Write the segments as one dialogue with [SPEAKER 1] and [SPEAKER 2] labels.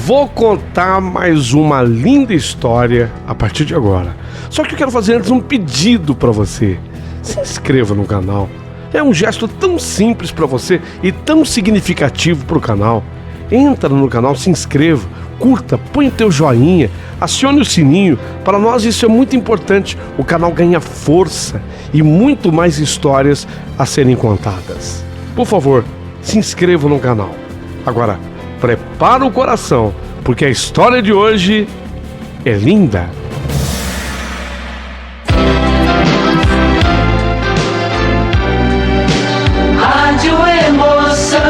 [SPEAKER 1] Vou contar mais uma linda história a partir de agora. Só que eu quero fazer antes um pedido para você. Se inscreva no canal. É um gesto tão simples para você e tão significativo para o canal. Entra no canal, se inscreva, curta, põe o teu joinha, acione o sininho. Para nós isso é muito importante. O canal ganha força e muito mais histórias a serem contadas. Por favor, se inscreva no canal. Agora, prepara o coração, porque a história de hoje é linda.
[SPEAKER 2] Rádio Emoção.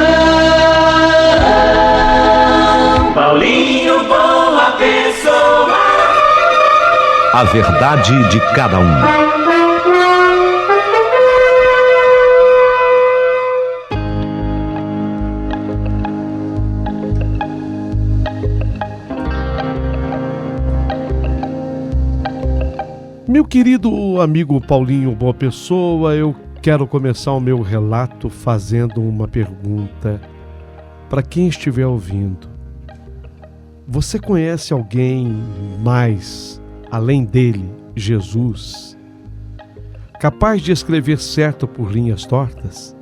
[SPEAKER 2] Paulinho Boa Pessoa.
[SPEAKER 3] A verdade de cada um.
[SPEAKER 1] Meu querido amigo Paulinho Boa Pessoa, eu quero começar o meu relato fazendo uma pergunta para quem estiver ouvindo. Você conhece alguém mais, além dele, Jesus, capaz de escrever certo por linhas tortas?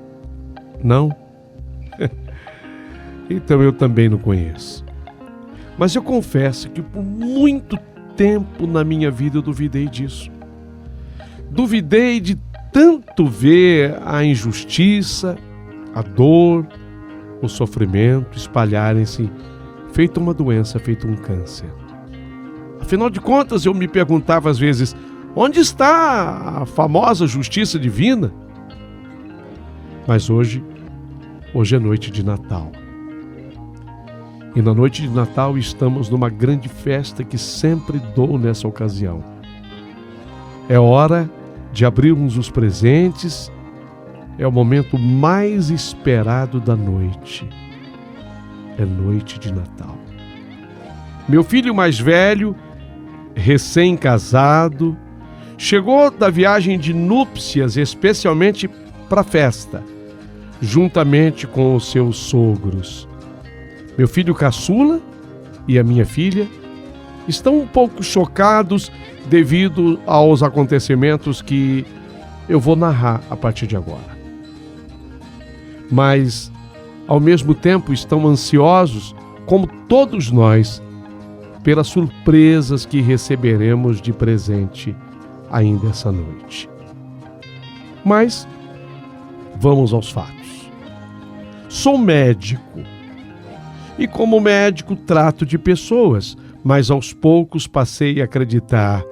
[SPEAKER 1] Não? Então eu também não conheço. Mas eu confesso que por muito tempo na minha vida eu duvidei disso. Duvidei de tanto ver a injustiça, a dor, o sofrimento espalharem-se feito uma doença, feito um câncer. Afinal de contas, eu me perguntava às vezes, onde está a famosa justiça divina? Mas hoje é noite de Natal. E na noite de Natal estamos numa grande festa que sempre dou nessa ocasião. É hora de abrirmos os presentes, é o momento mais esperado da noite. É noite de Natal. Meu filho mais velho, recém-casado, chegou da viagem de núpcias especialmente para a festa, juntamente com os seus sogros. Meu filho caçula e a minha filha estão um pouco chocados devido aos acontecimentos que eu vou narrar a partir de agora. Mas, ao mesmo tempo, estão ansiosos, como todos nós, pelas surpresas que receberemos de presente ainda essa noite. Mas, vamos aos fatos. Sou médico. E como médico trato de pessoas, mas aos poucos passei a acreditar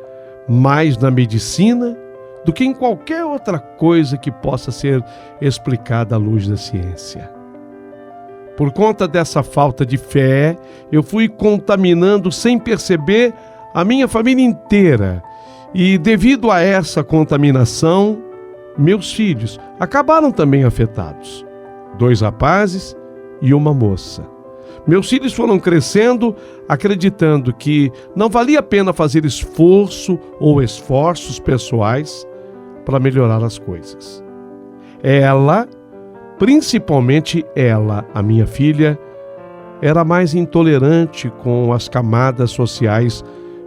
[SPEAKER 1] mais na medicina do que em qualquer outra coisa que possa ser explicada à luz da ciência. Por conta dessa falta de fé, eu fui contaminando sem perceber a minha família inteira. E devido a essa contaminação, meus filhos acabaram também afetados. 2 rapazes e uma moça. Meus filhos foram crescendo acreditando que não valia a pena fazer esforço ou esforços pessoais para melhorar as coisas. Ela, principalmente ela, a minha filha, era mais intolerante com as camadas sociais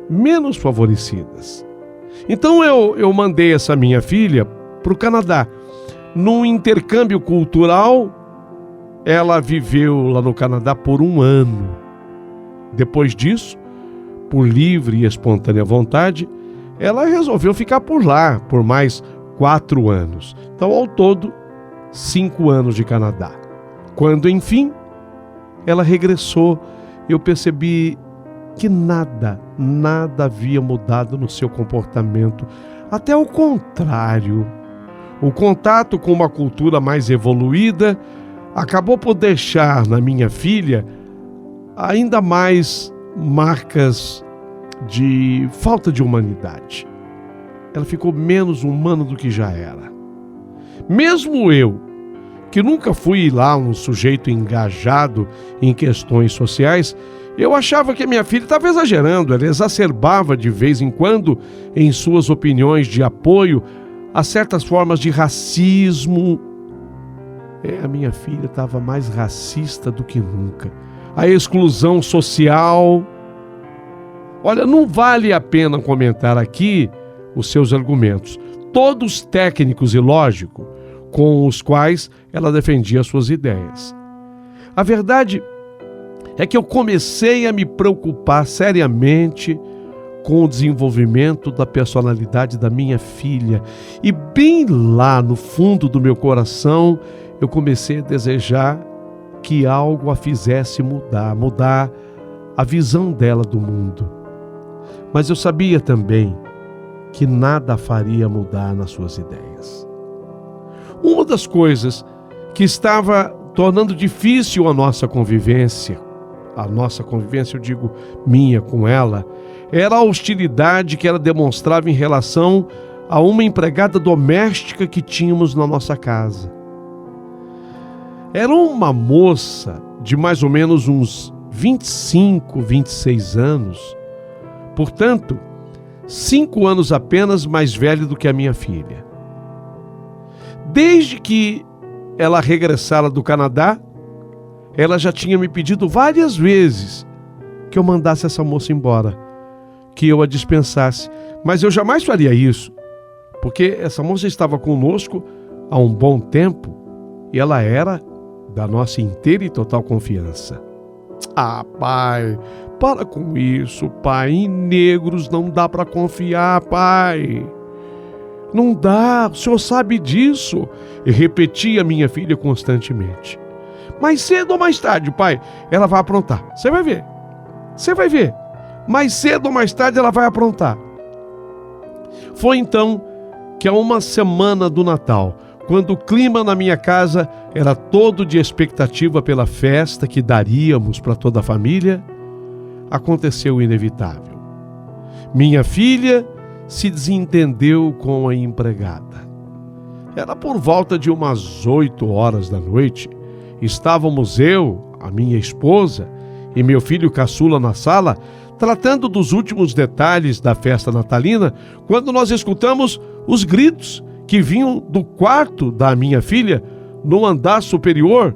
[SPEAKER 1] menos favorecidas. Então eu mandei essa minha filha para o Canadá. Num intercâmbio cultural, ela viveu lá no Canadá por 1 ano. Depois disso, por livre e espontânea vontade, ela resolveu ficar por lá por mais 4 anos. Então, ao todo, 5 anos de Canadá. Quando, enfim, ela regressou, eu percebi que nada havia mudado no seu comportamento. Até o contrário. O contato com uma cultura mais evoluída acabou por deixar na minha filha ainda mais marcas de falta de humanidade. Ela ficou menos humana do que já era. Mesmo eu, que nunca fui lá um sujeito engajado em questões sociais, eu achava que a minha filha estava exagerando. Ela exacerbava de vez em quando em suas opiniões de apoio a certas formas de racismo. A minha filha estava mais racista do que nunca. a exclusão social. Olha, não vale a pena comentar aqui os seus argumentos, todos técnicos e lógicos, com os quais ela defendia suas ideias. A verdade é que eu comecei a me preocupar seriamente com o desenvolvimento da personalidade da minha filha. E bem lá no fundo do meu coração, eu comecei a desejar que algo a fizesse mudar a visão dela do mundo. Mas eu sabia também que nada a faria mudar nas suas ideias. Uma das coisas que estava tornando difícil a nossa convivência, eu digo minha com ela, era a hostilidade que ela demonstrava em relação a uma empregada doméstica que tínhamos na nossa casa. Era uma moça de mais ou menos uns 25, 26 anos, portanto, 5 anos apenas mais velha do que a minha filha. Desde que ela regressara do Canadá, ela já tinha me pedido várias vezes que eu mandasse essa moça embora, que eu a dispensasse. Mas eu jamais faria isso, porque essa moça estava conosco há um bom tempo e ela era da nossa inteira e total confiança. Ah, pai, para com isso, pai. Em negros não dá para confiar, pai. Não dá, o senhor sabe disso. E repetia minha filha constantemente. Mais cedo ou mais tarde, pai, ela vai aprontar. Você vai ver. Você vai ver. Mais cedo ou mais tarde ela vai aprontar. Foi então que há uma semana do Natal, quando o clima na minha casa era todo de expectativa pela festa que daríamos para toda a família, aconteceu o inevitável. Minha filha se desentendeu com a empregada. Era por volta de umas 8 horas da noite. Estávamos eu, a minha esposa e meu filho caçula na sala, tratando dos últimos detalhes da festa natalina, quando nós escutamos os gritos que vinham do quarto da minha filha no andar superior.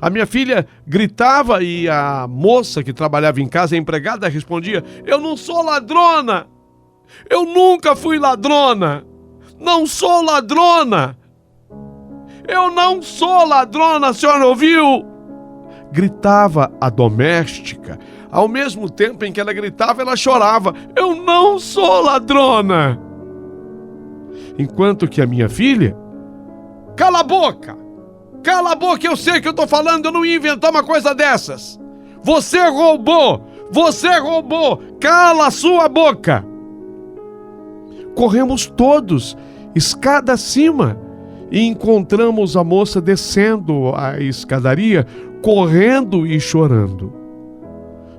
[SPEAKER 1] A minha filha gritava e a moça que trabalhava em casa, a empregada, respondia: "Eu não sou ladrona! Eu nunca fui ladrona! Não sou ladrona! Eu não sou ladrona, a senhora ouviu?" Gritava a doméstica. Ao mesmo tempo em que ela gritava, ela chorava: "Eu não sou ladrona!" Enquanto que a minha filha: "Cala a boca! Cala a boca, eu sei que eu estou falando, eu não ia inventar uma coisa dessas! Você roubou! Você roubou! Cala a sua boca!" Corremos todos, escada acima, e encontramos a moça descendo a escadaria, correndo e chorando.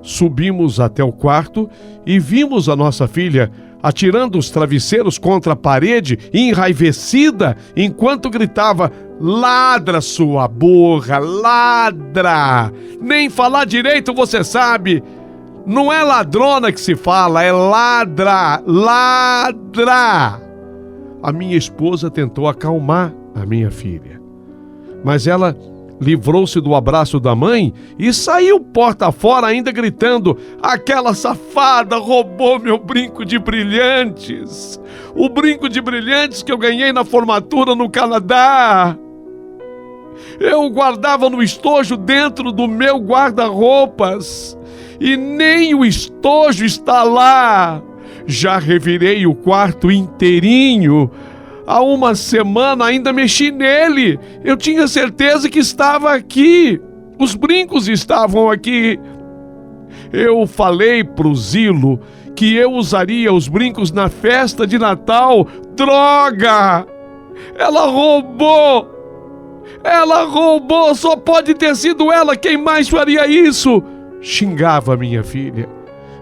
[SPEAKER 1] Subimos até o quarto e vimos a nossa filha atirando os travesseiros contra a parede, enraivecida, enquanto gritava: "Ladra, sua burra, ladra! Nem falar direito você sabe! Não é ladrona que se fala, é ladra, ladra!" A minha esposa tentou acalmar a minha filha, mas ela livrou-se do abraço da mãe e saiu porta fora ainda gritando: "Aquela safada roubou meu brinco de brilhantes! O brinco de brilhantes que eu ganhei na formatura no Canadá! Eu o guardava no estojo dentro do meu guarda-roupas e nem o estojo está lá! Já revirei o quarto inteirinho. Há uma semana ainda mexi nele. Eu tinha certeza que estava aqui. Os brincos estavam aqui. Eu falei pro Zilo que eu usaria os brincos na festa de Natal. Droga! Ela roubou! Ela roubou! Só pode ter sido ela. Quem mais faria isso?" Xingava minha filha,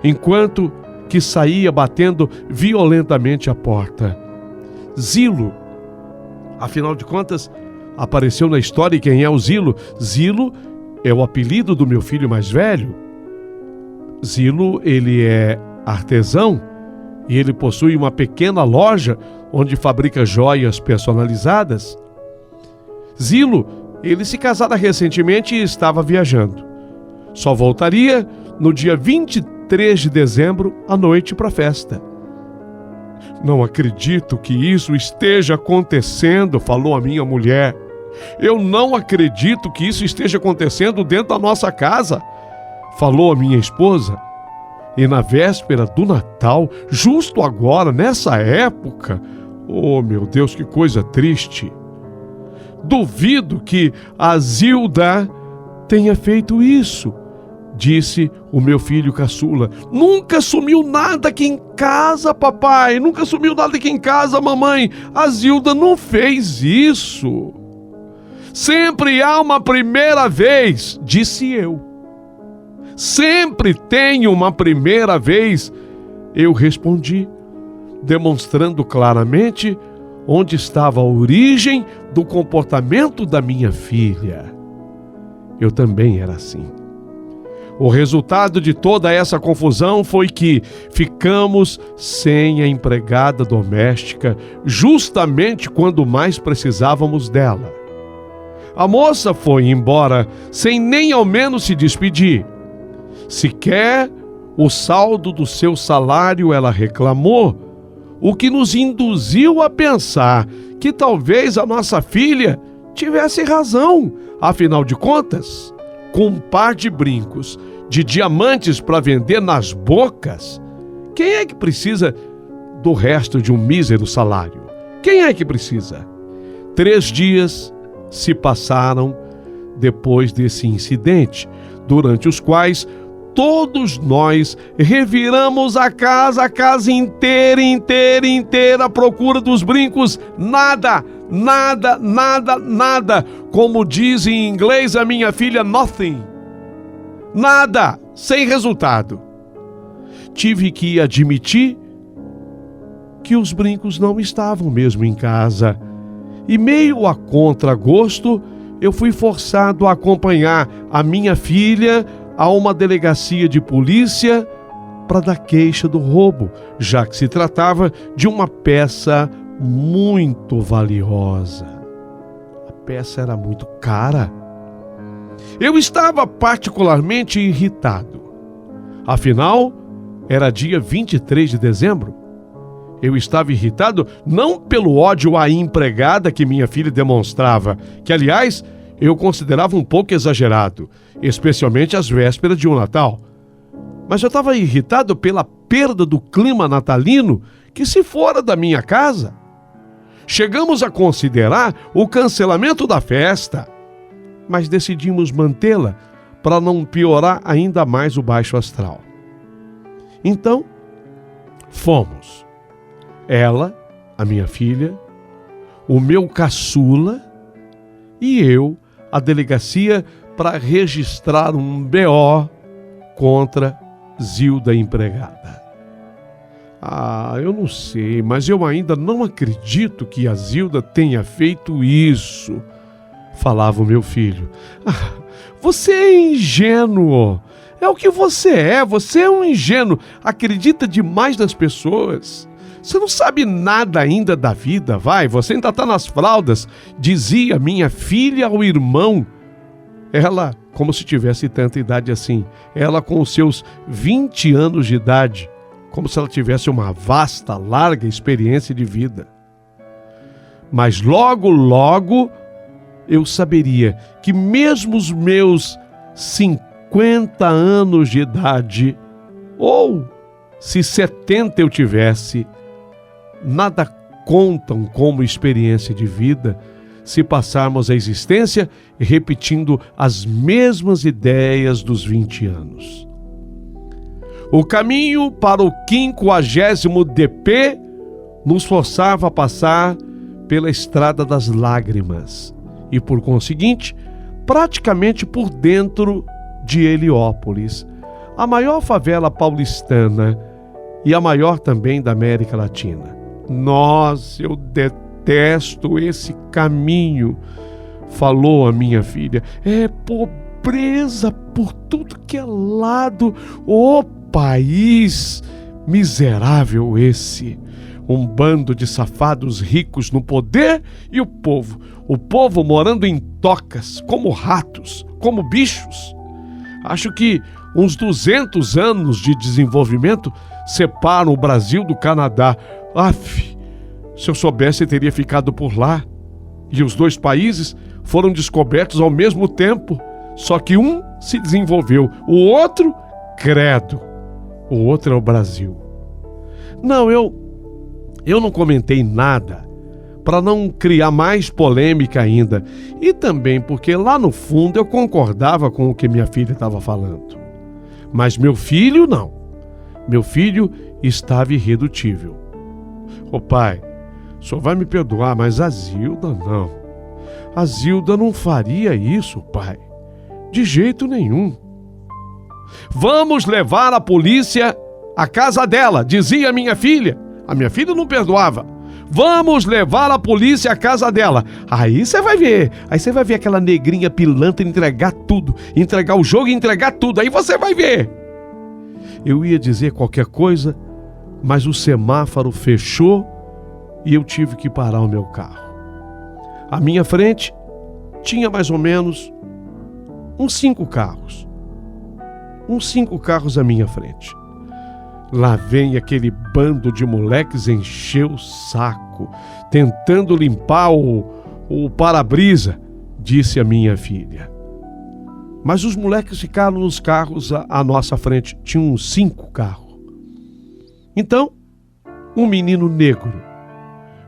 [SPEAKER 1] enquanto que saía batendo violentamente a porta. Zilo, afinal de contas, apareceu na história. E quem é o Zilo? Zilo é o apelido do meu filho mais velho. Zilo, ele é artesão e ele possui uma pequena loja onde fabrica joias personalizadas. Zilo, ele se casara recentemente e estava viajando. Só voltaria no dia 23 de dezembro à noite para a festa. Não acredito que isso esteja acontecendo, falou a minha mulher. Eu não acredito que isso esteja acontecendo dentro da nossa casa, falou a minha esposa. E na véspera do Natal, justo agora, nessa época, oh meu Deus, que coisa triste. Duvido que a Zilda tenha feito isso, disse o meu filho caçula. Nunca sumiu nada aqui em casa, papai. Nunca sumiu nada aqui em casa, mamãe. A Zilda não fez isso. Sempre há uma primeira vez, disse eu. Sempre tem uma primeira vez, eu respondi, demonstrando claramente onde estava a origem do comportamento da minha filha. Eu também era assim. O resultado de toda essa confusão foi que ficamos sem a empregada doméstica justamente quando mais precisávamos dela. A moça foi embora sem nem ao menos se despedir. Sequer o saldo do seu salário ela reclamou, o que nos induziu a pensar que talvez a nossa filha tivesse razão. Afinal de contas, com um par de brincos de diamantes para vender nas bocas, quem é que precisa do resto de um mísero salário? Quem é que precisa? 3 dias se passaram depois desse incidente, durante os quais todos nós reviramos a casa inteira à procura dos brincos. Nada. Como diz em inglês a minha filha, nothing. Nada, sem resultado. Tive que admitir que os brincos não estavam mesmo em casa. E meio a contragosto, eu fui forçado a acompanhar a minha filha a uma delegacia de polícia para dar queixa do roubo, já que se tratava de uma peça muito valiosa. A peça era muito cara. Eu estava particularmente irritado. Afinal, era dia 23 de dezembro. Eu estava irritado não pelo ódio à empregada que minha filha demonstrava, que, aliás, eu considerava um pouco exagerado, especialmente às vésperas de um Natal. Mas eu estava irritado pela perda do clima natalino que se fora da minha casa. Chegamos a considerar o cancelamento da festa, mas decidimos mantê-la para não piorar ainda mais o baixo astral. Então, fomos. Ela, a minha filha, o meu caçula e eu à delegacia para registrar um BO contra Zilda empregada. Eu não sei, mas eu ainda não acredito que a Zilda tenha feito isso, falava o meu filho. Você é ingênuo, é o que você é um ingênuo, acredita demais nas pessoas. Você não sabe nada ainda da vida, você ainda está nas fraldas, dizia minha filha ao irmão. Ela, como se tivesse tanta idade assim, ela com os seus 20 anos de idade, como se ela tivesse uma vasta, larga experiência de vida. Mas logo eu saberia que mesmo os meus 50 anos de idade, ou se 70 eu tivesse, nada contam como experiência de vida se passarmos a existência repetindo as mesmas ideias dos 20 anos. O caminho para o 50º DP nos forçava a passar pela estrada das lágrimas e, por conseguinte, praticamente por dentro de Heliópolis, a maior favela paulistana e a maior também da América Latina. Nossa, eu detesto esse caminho, falou a minha filha. É pobreza por tudo que é lado. Ô país miserável esse. Um bando de safados ricos no poder e o povo morando em tocas, como ratos, como bichos. Acho que uns 200 anos de desenvolvimento separam o Brasil do Canadá. Aff, se eu soubesse, eu teria ficado por lá. E os dois países foram descobertos ao mesmo tempo. Só que um se desenvolveu, o outro, credo, o outro é o Brasil. Não, eu não comentei nada para não criar mais polêmica ainda. E também porque lá no fundo eu concordava com o que minha filha estava falando. Mas meu filho não. Meu filho estava irredutível. Ô pai, o senhor vai me perdoar, mas a Zilda não. A Zilda não faria isso, pai. De jeito nenhum. Vamos levar a polícia à casa dela, dizia minha filha. A minha filha não perdoava. Vamos levar a polícia à casa dela. Aí você vai ver. Aí você vai ver aquela negrinha pilantra entregar tudo. Entregar o jogo e entregar tudo. Aí você vai ver. Eu ia dizer qualquer coisa, mas o semáforo fechou e eu tive que parar o meu carro. À minha frente tinha mais ou menos uns 5 carros. Uns 5 carros à minha frente. Lá vem aquele bando de moleques encher o saco, tentando limpar o para-brisa, disse a minha filha. Mas os moleques ficaram nos carros à nossa frente. Tinham uns 5 carros. Então, um menino negro,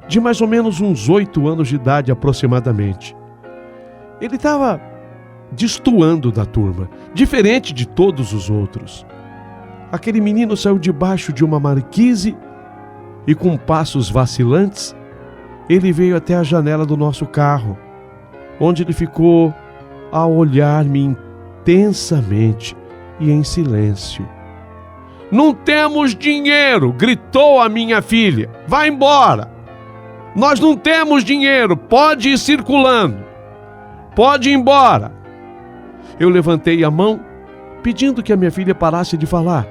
[SPEAKER 1] de mais ou menos uns 8 anos de idade aproximadamente. Ele estava destoando da turma, diferente de todos os outros. Aquele menino saiu debaixo de uma marquise e, com passos vacilantes, ele veio até a janela do nosso carro, onde ele ficou a olhar-me intensamente e em silêncio. Não temos dinheiro, gritou a minha filha. Vai embora. Nós não temos dinheiro, pode ir circulando. Pode ir embora. Eu levantei a mão, pedindo que a minha filha parasse de falar,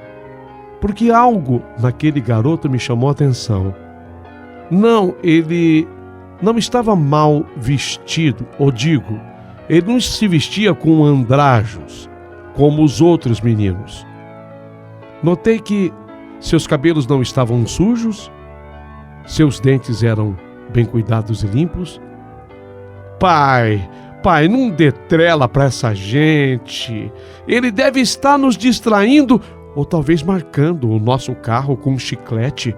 [SPEAKER 1] porque algo naquele garoto me chamou a atenção. Não, ele não estava mal vestido, ou digo, ele não se vestia com andrajos, como os outros meninos. Notei que seus cabelos não estavam sujos, seus dentes eram bem cuidados e limpos. Pai, não dê trela para essa gente. Ele deve estar nos distraindo ou talvez marcando o nosso carro com um chiclete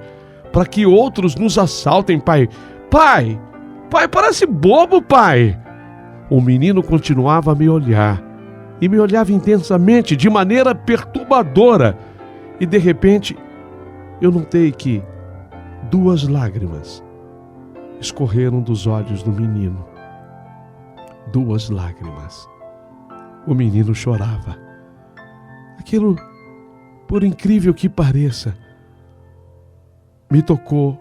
[SPEAKER 1] para que outros nos assaltem, pai. Pai, parece bobo, pai. O menino continuava a me olhar e me olhava intensamente, de maneira perturbadora. E de repente, eu notei que 2 lágrimas escorreram dos olhos do menino. 2 lágrimas. O menino chorava. Aquilo, por incrível que pareça, me tocou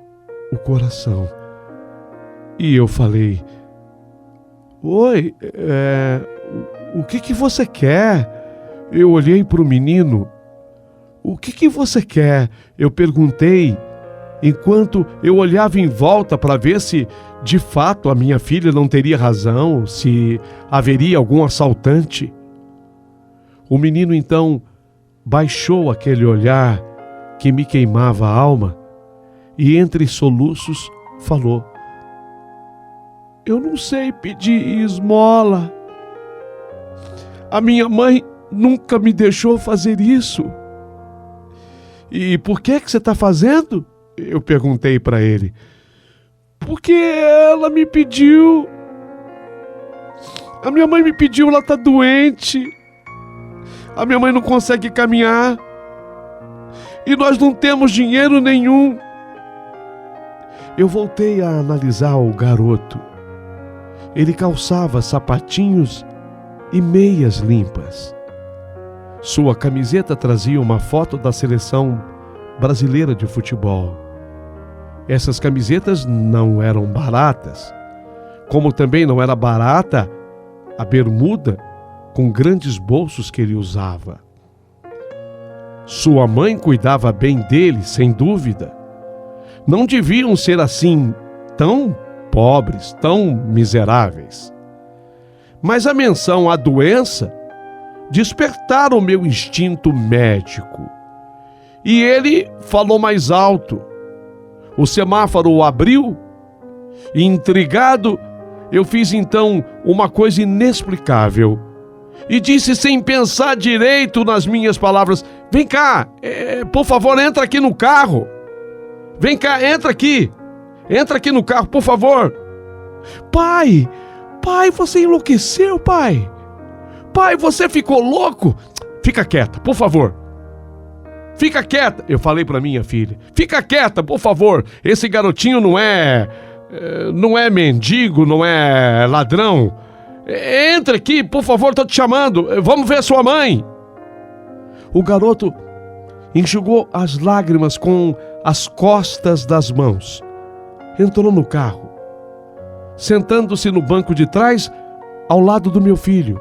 [SPEAKER 1] o coração. E eu falei: Oi, o que você quer? Eu olhei para o menino. O que você quer? Eu perguntei, enquanto eu olhava em volta para ver se, de fato, a minha filha não teria razão, se haveria algum assaltante. O menino, então, baixou aquele olhar que me queimava a alma e, entre soluços, falou: Eu não sei pedir esmola. A minha mãe nunca me deixou fazer isso. E por que você está fazendo? Eu perguntei para ele. Porque ela me pediu. A minha mãe me pediu, ela está doente. A minha mãe não consegue caminhar. E nós não temos dinheiro nenhum. Eu voltei a analisar o garoto. Ele calçava sapatinhos e meias limpas. Sua camiseta trazia uma foto da seleção brasileira de futebol. Essas camisetas não eram baratas, como também não era barata a bermuda com grandes bolsos que ele usava. Sua mãe cuidava bem dele, sem dúvida. Não deviam ser assim tão pobres, tão miseráveis. Mas a menção à doença despertar o meu instinto médico. E ele falou mais alto. O semáforo abriu e, intrigado, eu fiz então uma coisa inexplicável e disse sem pensar direito nas minhas palavras: vem cá, por favor, entra aqui no carro. Vem cá, entra aqui no carro, por favor. Pai, você enlouqueceu, pai. Pai, você ficou louco? Fica quieta, por favor. Fica quieta. Eu falei para minha filha: fica quieta, por favor. Esse garotinho não é mendigo, não é ladrão. Entra aqui, por favor, tô te chamando. Vamos ver sua mãe. O garoto enxugou as lágrimas com as costas das mãos. Entrou no carro, sentando-se no banco de trás, ao lado do meu filho.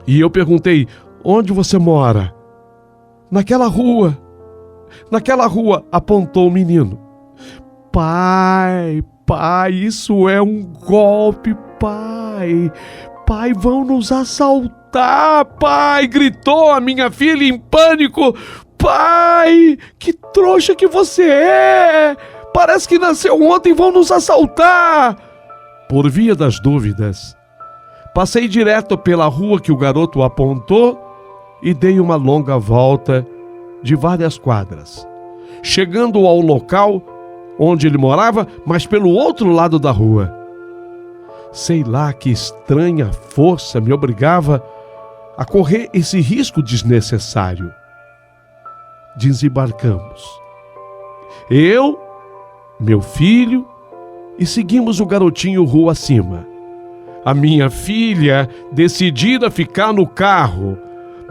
[SPEAKER 1] E eu perguntei: onde você mora? Naquela rua, apontou o menino. Pai, isso é um golpe, pai. Pai, vão nos assaltar, pai, gritou a minha filha em pânico. Pai, que trouxa que você é! Parece que nasceu ontem, vão nos assaltar! Por via das dúvidas, passei direto pela rua que o garoto apontou e dei uma longa volta de várias quadras, chegando ao local onde ele morava, mas pelo outro lado da rua. Sei lá que estranha força me obrigava a correr esse risco desnecessário. Desembarcamos. Eu, meu filho, e seguimos o garotinho rua acima. A minha filha, decidida a ficar no carro,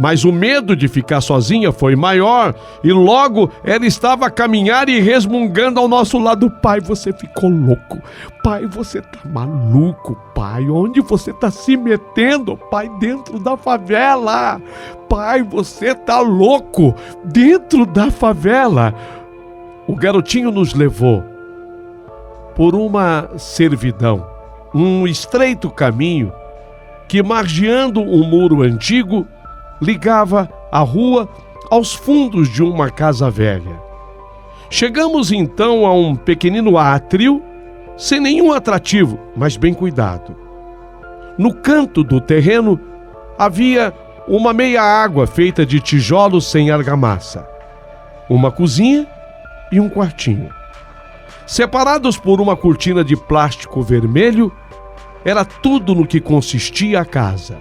[SPEAKER 1] mas o medo de ficar sozinha foi maior e logo ela estava a caminhar e resmungando ao nosso lado: pai, você ficou louco. Pai, você tá maluco. Pai, onde você tá se metendo? Pai, dentro da favela. Pai, você tá louco. Dentro da favela. O garotinho nos levou por uma servidão, um estreito caminho que, margeando um muro antigo, ligava a rua aos fundos de uma casa velha. Chegamos então a um pequenino átrio, sem nenhum atrativo, mas bem cuidado. No canto do terreno havia uma meia-água feita de tijolos sem argamassa, uma cozinha e um quartinho. Separados por uma cortina de plástico vermelho, era tudo no que consistia a casa.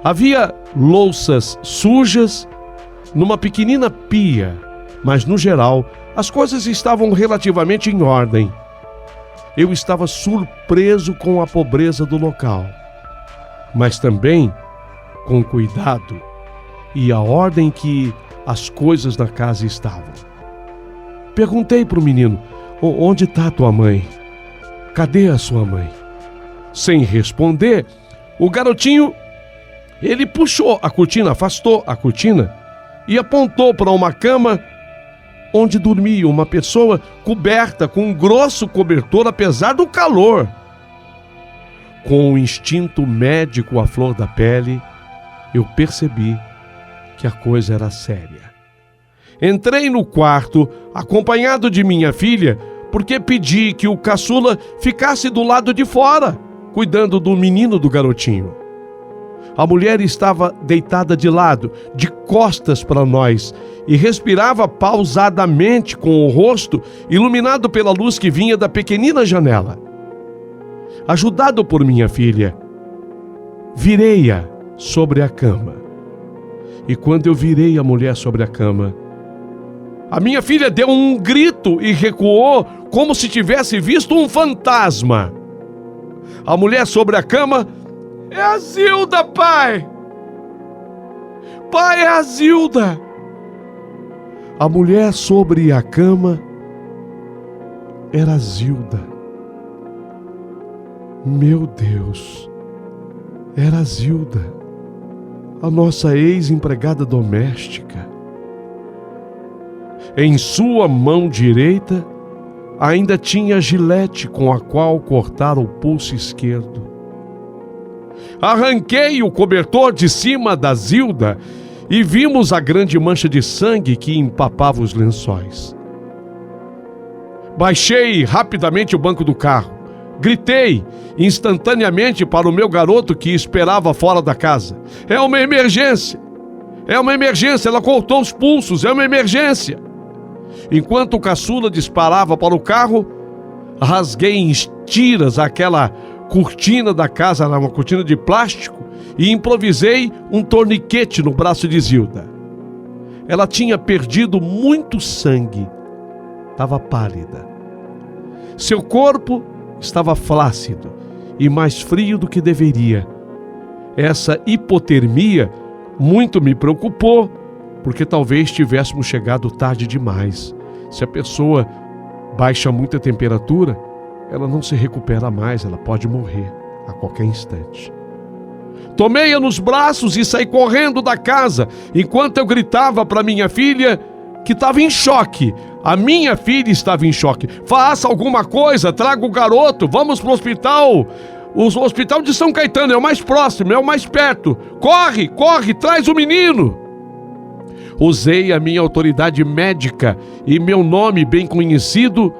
[SPEAKER 1] Havia louças sujas numa pequenina pia, mas no geral as coisas estavam relativamente em ordem. Eu estava surpreso com a pobreza do local, mas também com o cuidado e a ordem que as coisas na casa estavam. Perguntei para o menino: onde está tua mãe? Cadê a sua mãe? Sem responder, o garotinho, ele puxou a cortina, afastou a cortina e apontou para uma cama onde dormia uma pessoa coberta com um grosso cobertor apesar do calor. Com o instinto médico à flor da pele, eu percebi que a coisa era séria. Entrei no quarto, acompanhado de minha filha, porque pedi que o caçula ficasse do lado de fora, cuidando do menino do garotinho. A mulher estava deitada de lado, de costas para nós, e respirava pausadamente com o rosto iluminado pela luz que vinha da pequenina janela. Ajudado por minha filha, virei-a sobre a cama. E quando eu virei a mulher sobre a cama, a minha filha deu um grito e recuou como se tivesse visto um fantasma. A mulher sobre a cama: é a Zilda, pai! Pai, é a Zilda! A mulher sobre a cama era a Zilda. Meu Deus! Era a Zilda, a nossa ex-empregada doméstica. Em sua mão direita ainda tinha a gilete com a qual cortar o pulso esquerdo. Arranquei o cobertor de cima da Zilda e vimos a grande mancha de sangue que empapava os lençóis. Baixei rapidamente o banco do carro. Gritei instantaneamente para o meu garoto que esperava fora da casa. É uma emergência! É uma emergência! Ela cortou os pulsos! É uma emergência! Enquanto o caçula disparava para o carro, rasguei em tiras aquela cortina da casa, era uma cortina de plástico, e improvisei um torniquete no braço de Zilda. Ela tinha perdido muito sangue. Estava pálida. Seu corpo estava flácido e mais frio do que deveria. Essa hipotermia muito me preocupou, porque talvez tivéssemos chegado tarde demais. Se a pessoa baixa muita temperatura, ela não se recupera mais, ela pode morrer a qualquer instante. Tomei-a nos braços e saí correndo da casa, enquanto eu gritava para minha filha, que estava em choque. A minha filha estava em choque. Faça alguma coisa, traga o garoto, vamos para o hospital. O hospital de São Caetano é o mais próximo, é o mais perto. Corre, corre, traz o menino. Usei a minha autoridade médica e meu nome bem conhecido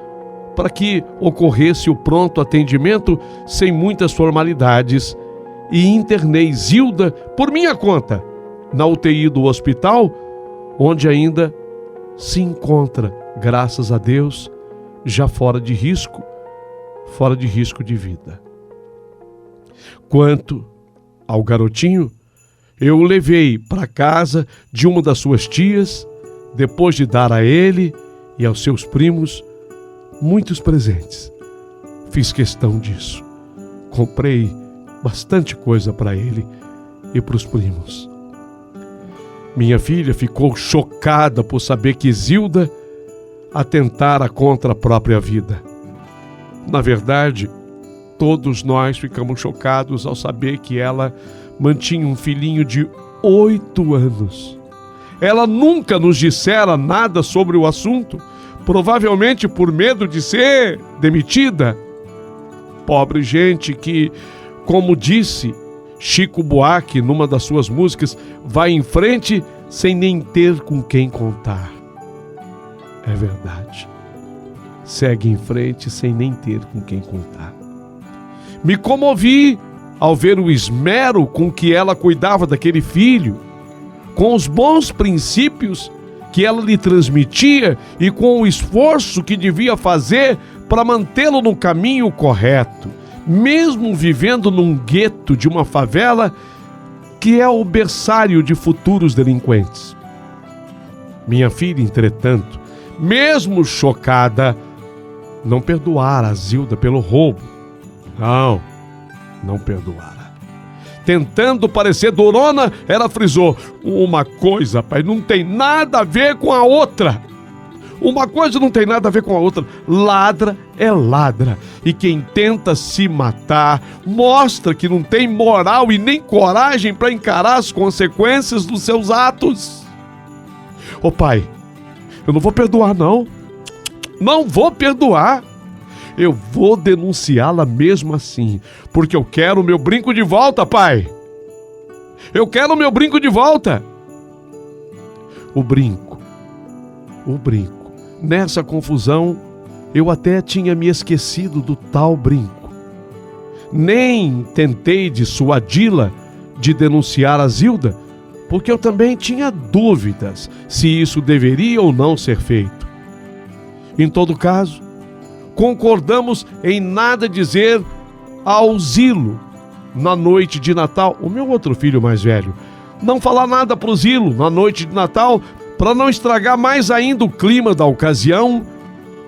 [SPEAKER 1] para que ocorresse o pronto atendimento sem muitas formalidades e internei Zilda por minha conta na UTI do hospital, onde ainda se encontra, graças a Deus, já fora de risco de vida. Quanto ao garotinho, eu o levei para casa de uma das suas tias, depois de dar a ele e aos seus primos muitos presentes. Fiz questão disso. Comprei bastante coisa para ele e para os primos. Minha filha ficou chocada por saber que Zilda atentara contra a própria vida. Na verdade, todos nós ficamos chocados ao saber que ela mantinha um filhinho de 8 anos. Ela nunca nos dissera nada sobre o assunto, provavelmente por medo de ser demitida. Pobre gente que, como disse Chico Buarque numa das suas músicas, vai em frente sem nem ter com quem contar. É verdade. Segue em frente sem nem ter com quem contar. Me comovi ao ver o esmero com que ela cuidava daquele filho, com os bons princípios que ela lhe transmitia e com o esforço que devia fazer para mantê-lo no caminho correto, mesmo vivendo num gueto de uma favela que é o berçário de futuros delinquentes. Minha filha, entretanto, mesmo chocada, não perdoara a Zilda pelo roubo. Não perdoara. Tentando parecer durona, ela frisou: uma coisa, pai, não tem nada a ver com a outra. Uma coisa não tem nada a ver com a outra. Ladra é ladra. E quem tenta se matar mostra que não tem moral e nem coragem para encarar as consequências dos seus atos. Ô pai, eu não vou perdoar, não. Não vou perdoar. Eu vou denunciá-la mesmo assim, porque eu quero o meu brinco de volta, pai. Eu quero o meu brinco de volta. O brinco. Nessa confusão, eu até tinha me esquecido do tal brinco. Nem tentei dissuadi-la de denunciar a Zilda, porque eu também tinha dúvidas se isso deveria ou não ser feito. Em todo caso, concordamos em nada dizer ao Zilo na noite de Natal, o meu outro filho mais velho, não falar nada pro Zilo na noite de Natal, para não estragar mais ainda o clima da ocasião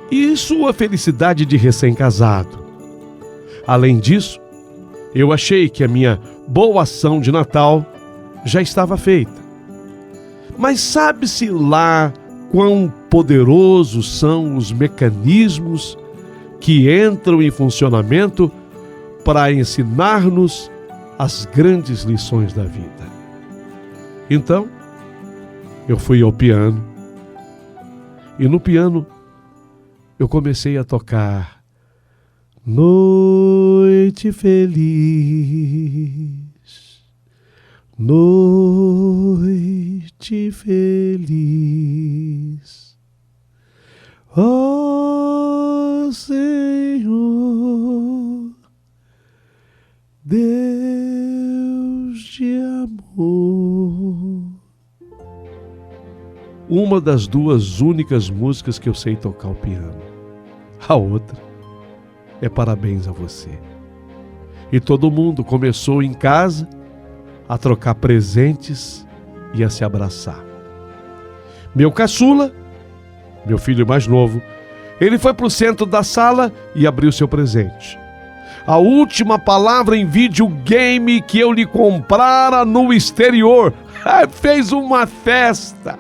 [SPEAKER 1] e sua felicidade de recém-casado. Além disso, eu achei que a minha boa ação de Natal já estava feita. Mas sabe-se lá quão poderosos são os mecanismos que entram em funcionamento para ensinar-nos as grandes lições da vida. Então, eu fui ao piano, e no piano eu comecei a tocar Noite Feliz. Noite feliz, ó Senhor, Deus de amor. Uma das duas únicas músicas que eu sei tocar o piano. A outra é Parabéns a Você. E todo mundo começou em casa a trocar presentes e a se abraçar. Meu caçula, meu filho mais novo, ele foi para o centro da sala e abriu seu presente. A última palavra em videogame que eu lhe comprara no exterior. Fez uma festa.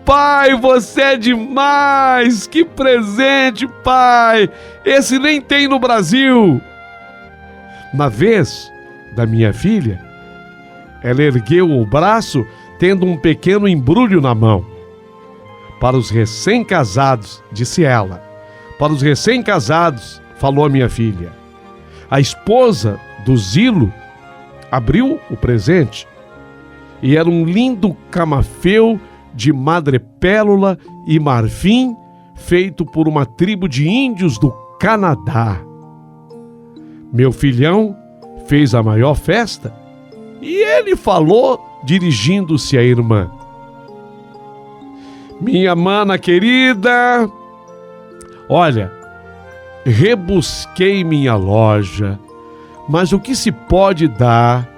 [SPEAKER 1] Pai, você é demais! Que presente, pai! Esse nem tem no Brasil. Na vez da minha filha, ela ergueu o braço tendo um pequeno embrulho na mão. Para os recém-casados, disse ela. Para os recém-casados, falou a minha filha. A esposa do Zilo abriu o presente e era um lindo camafeu de madrepérola e marfim feito por uma tribo de índios do Canadá. Meu filhão fez a maior festa e ele falou, dirigindo-se à irmã: minha mana querida, olha, rebusquei minha loja, mas o que se pode dar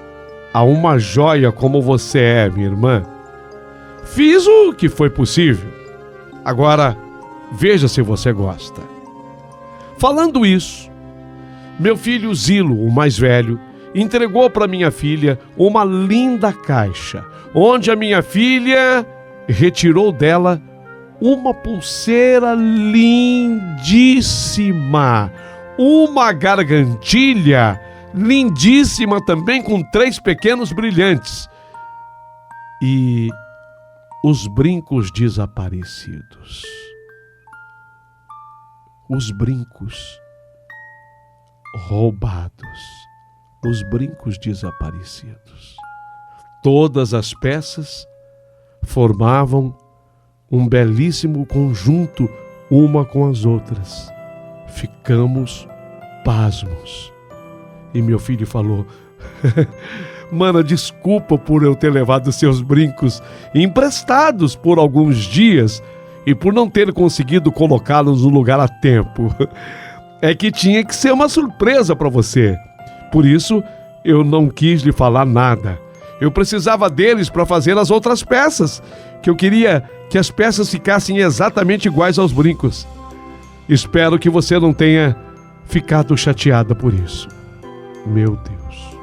[SPEAKER 1] a uma joia como você é, minha irmã? Fiz o que foi possível. Agora, veja se você gosta. Falando isso, meu filho Zilo, o mais velho, entregou para minha filha uma linda caixa, onde a minha filha retirou dela uma pulseira lindíssima, uma gargantilha lindíssima também, com 3 pequenos brilhantes e os brincos desaparecidos. Os brincos roubados, os brincos desaparecidos. Todas as peças formavam um belíssimo conjunto uma com as outras. Ficamos pasmos. E meu filho falou: mana, desculpa por eu ter levado seus brincos emprestados por alguns dias e por não ter conseguido colocá-los no lugar a tempo. É que tinha que ser uma surpresa para você. Por isso, eu não quis lhe falar nada. Eu precisava deles para fazer as outras peças, que eu queria que as peças ficassem exatamente iguais aos brincos. Espero que você não tenha ficado chateada por isso. Meu Deus,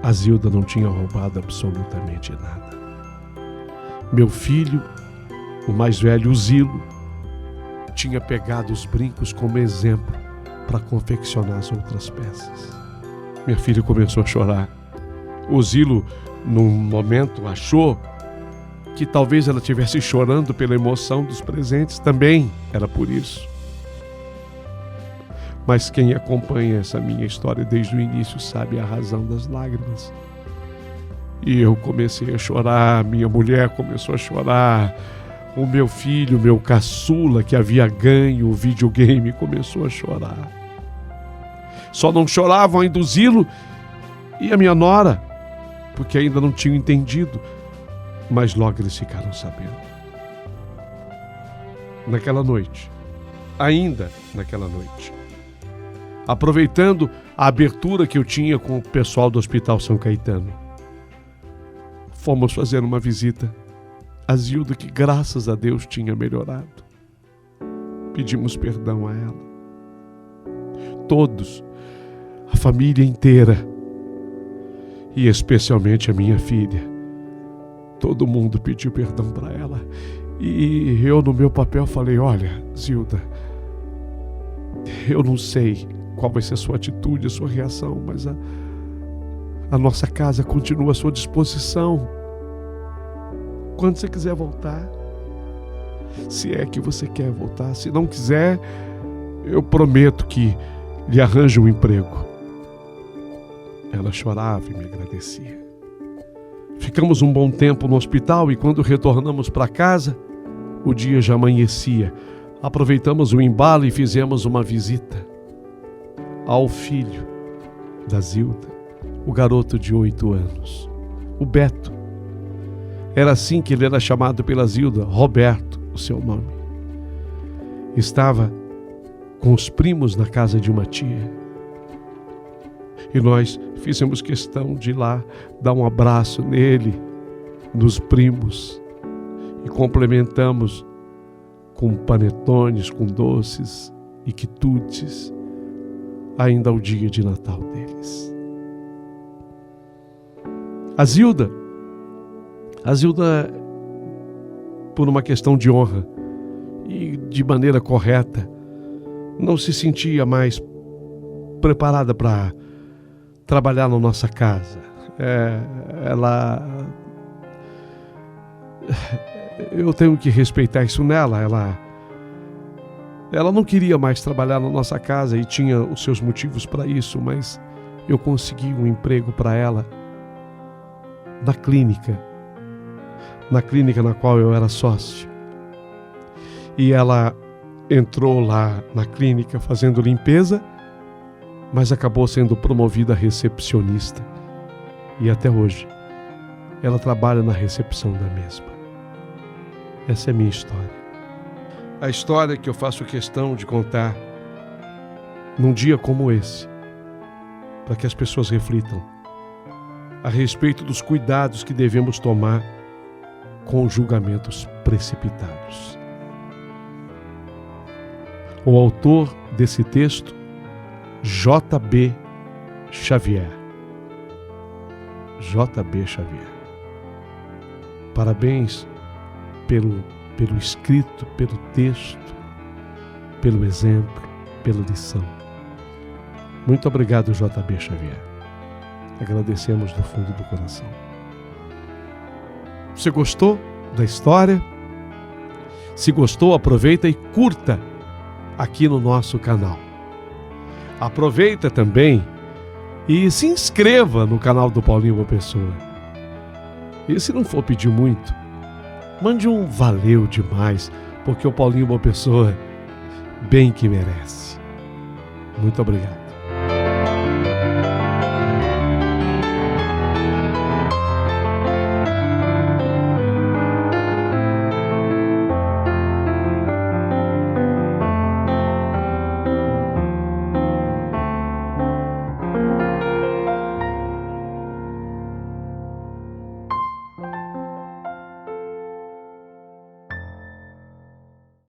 [SPEAKER 1] a Zilda não tinha roubado absolutamente nada. Meu filho, o mais velho, o Zilo, tinha pegado os brincos como exemplo para confeccionar as outras peças. Minha filha começou a chorar. O Zilo, num momento, achou que talvez ela estivesse chorando pela emoção dos presentes. Também era por isso. Mas quem acompanha essa minha história desde o início sabe a razão das lágrimas. E eu comecei a chorar, minha mulher começou a chorar, o meu filho, meu caçula, que havia ganho o videogame, começou a chorar. Só não choravam ainda o Zilo e a minha nora, porque ainda não tinham entendido, mas logo eles ficaram sabendo. Naquela noite, ainda naquela noite, aproveitando a abertura que eu tinha com o pessoal do Hospital São Caetano, fomos fazer uma visita a Zilda, que graças a Deus tinha melhorado. Pedimos perdão a ela. Todos, a família inteira, e especialmente a minha filha, todo mundo pediu perdão para ela. E eu, no meu papel, falei: olha, Zilda, eu não sei qual vai ser a sua atitude, a sua reação, mas a nossa casa continua à sua disposição. Quando você quiser voltar, se é que você quer voltar, se não quiser, eu prometo que lhe arranjo um emprego. Ela chorava e me agradecia. Ficamos um bom tempo no hospital e quando retornamos para casa, o dia já amanhecia. Aproveitamos o embalo e fizemos uma visita ao filho da Zilda, o garoto de 8 anos, o Beto. Era assim que ele era chamado pela Zilda, Roberto, o seu nome. Estava com os primos na casa de uma tia. E nós fizemos questão de ir lá dar um abraço nele, nos primos, e complementamos com panetones, com doces e quitutes, ainda ao dia de Natal deles. A Zilda, por uma questão de honra e de maneira correta, não se sentia mais preparada para trabalhar na nossa casa. Eu tenho que respeitar isso nela. Ela não queria mais trabalhar na nossa casa e tinha os seus motivos para isso, mas eu consegui um emprego para ela na clínica na qual eu era sócio. E ela entrou lá na clínica fazendo limpeza, mas acabou sendo promovida a recepcionista. E até hoje, ela trabalha na recepção da mesma. Essa é a minha história. A história que eu faço questão de contar num dia como esse, para que as pessoas reflitam a respeito dos cuidados que devemos tomar com julgamentos precipitados. O autor desse texto, J.B. Xavier. J.B. Xavier. Parabéns pelo escrito, pelo texto, pelo exemplo, pela lição. Muito obrigado, J.B. Xavier. Agradecemos do fundo do coração. Você gostou da história? Se gostou, aproveita e curta aqui no nosso canal. Aproveita também e se inscreva no canal do Paulinho Boa Pessoa. E se não for pedir muito, mande um valeu demais, porque o Paulinho Boa Pessoa bem que merece. Muito obrigado.